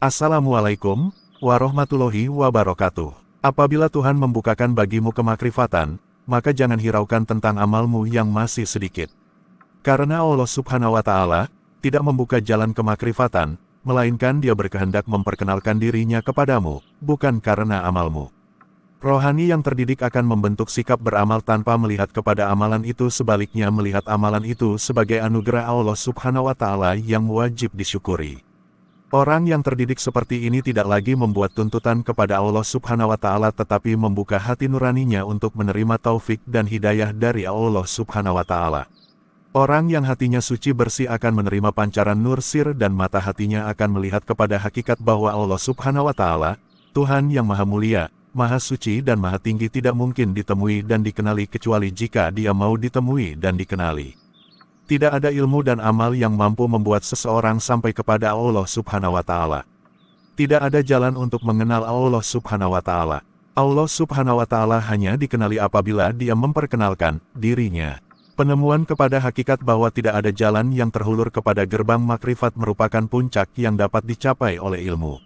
Assalamualaikum warahmatullahi wabarakatuh. Apabila Tuhan membukakan bagimu kemakrifatan, maka jangan hiraukan tentang amalmu yang masih sedikit. Karena Allah Subhanahu wa Ta'ala tidak membuka jalan kemakrifatan, melainkan Dia berkehendak memperkenalkan dirinya kepadamu, bukan karena amalmu. Rohani yang terdidik akan membentuk sikap beramal tanpa melihat kepada amalan itu, sebaliknya melihat amalan itu sebagai anugerah Allah Subhanahu wa Ta'ala yang wajib disyukuri. Orang yang terdidik seperti ini tidak lagi membuat tuntutan kepada Allah Subhanahu wa Ta'ala, tetapi membuka hati nuraninya untuk menerima taufik dan hidayah dari Allah Subhanahu wa Ta'ala. Orang yang hatinya suci bersih akan menerima pancaran nur sir dan mata hatinya akan melihat kepada hakikat bahwa Allah Subhanahu wa Ta'ala, Tuhan yang Maha Mulia, Maha Suci dan Maha Tinggi, tidak mungkin ditemui dan dikenali kecuali jika Dia mau ditemui dan dikenali. Tidak ada ilmu dan amal yang mampu membuat seseorang sampai kepada Allah Subhanahu wa Ta'ala. Tidak ada jalan untuk mengenal Allah Subhanahu wa Ta'ala. Allah Subhanahu wa Ta'ala hanya dikenali apabila Dia memperkenalkan dirinya. Penemuan kepada hakikat bahwa tidak ada jalan yang terhulur kepada gerbang makrifat merupakan puncak yang dapat dicapai oleh ilmu.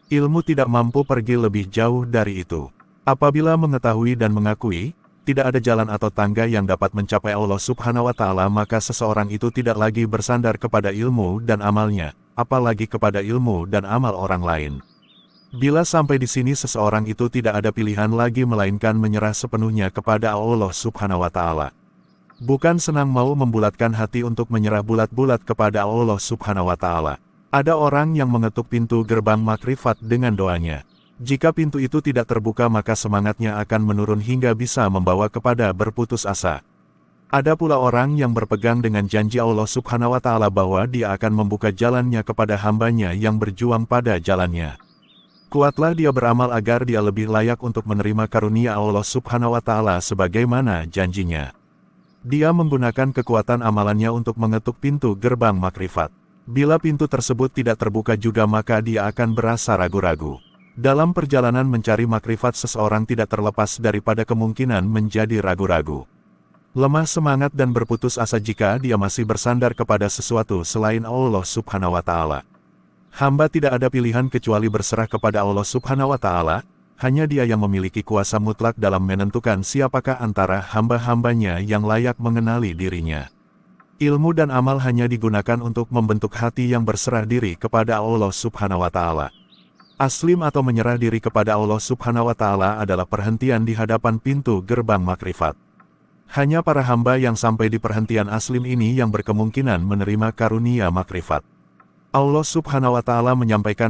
Ilmu tidak mampu pergi lebih jauh dari itu. Apabila mengetahui dan mengakui tidak ada jalan atau tangga yang dapat mencapai Allah Subhanahu wa Ta'ala, maka seseorang itu tidak lagi bersandar kepada ilmu dan amalnya, apalagi kepada ilmu dan amal orang lain. Bila sampai di sini seseorang itu tidak ada pilihan lagi melainkan menyerah sepenuhnya kepada Allah Subhanahu wa Ta'ala. Bukan senang mau membulatkan hati untuk menyerah bulat-bulat kepada Allah Subhanahu wa Ta'ala. Ada orang yang mengetuk pintu gerbang makrifat dengan doanya. Jika pintu itu tidak terbuka, maka semangatnya akan menurun hingga bisa membawa kepada berputus asa. Ada pula orang yang berpegang dengan janji Allah Subhanahu wa Ta'ala bahwa Dia akan membuka jalannya kepada hambanya yang berjuang pada jalannya. Kuatlah dia beramal agar dia lebih layak untuk menerima karunia Allah Subhanahu wa Ta'ala sebagaimana janjinya. Dia menggunakan kekuatan amalannya untuk mengetuk pintu gerbang makrifat. Bila pintu tersebut tidak terbuka juga, maka dia akan berasa ragu-ragu. Dalam perjalanan mencari makrifat, seseorang tidak terlepas daripada kemungkinan menjadi ragu-ragu, lemah semangat dan berputus asa jika dia masih bersandar kepada sesuatu selain Allah Subhanahu wa Ta'ala. Hamba tidak ada pilihan kecuali berserah kepada Allah Subhanahu wa Ta'ala. Hanya Dia yang memiliki kuasa mutlak dalam menentukan siapakah antara hamba-hambanya yang layak mengenali dirinya. Ilmu dan amal hanya digunakan untuk membentuk hati yang berserah diri kepada Allah Subhanahu wa Ta'ala. Aslim atau menyerah diri kepada Allah Subhanahu wa Ta'ala adalah perhentian di hadapan pintu gerbang makrifat. Hanya para hamba yang sampai di perhentian aslim ini yang berkemungkinan menerima karunia makrifat. Allah Subhanahu wa Ta'ala menyampaikan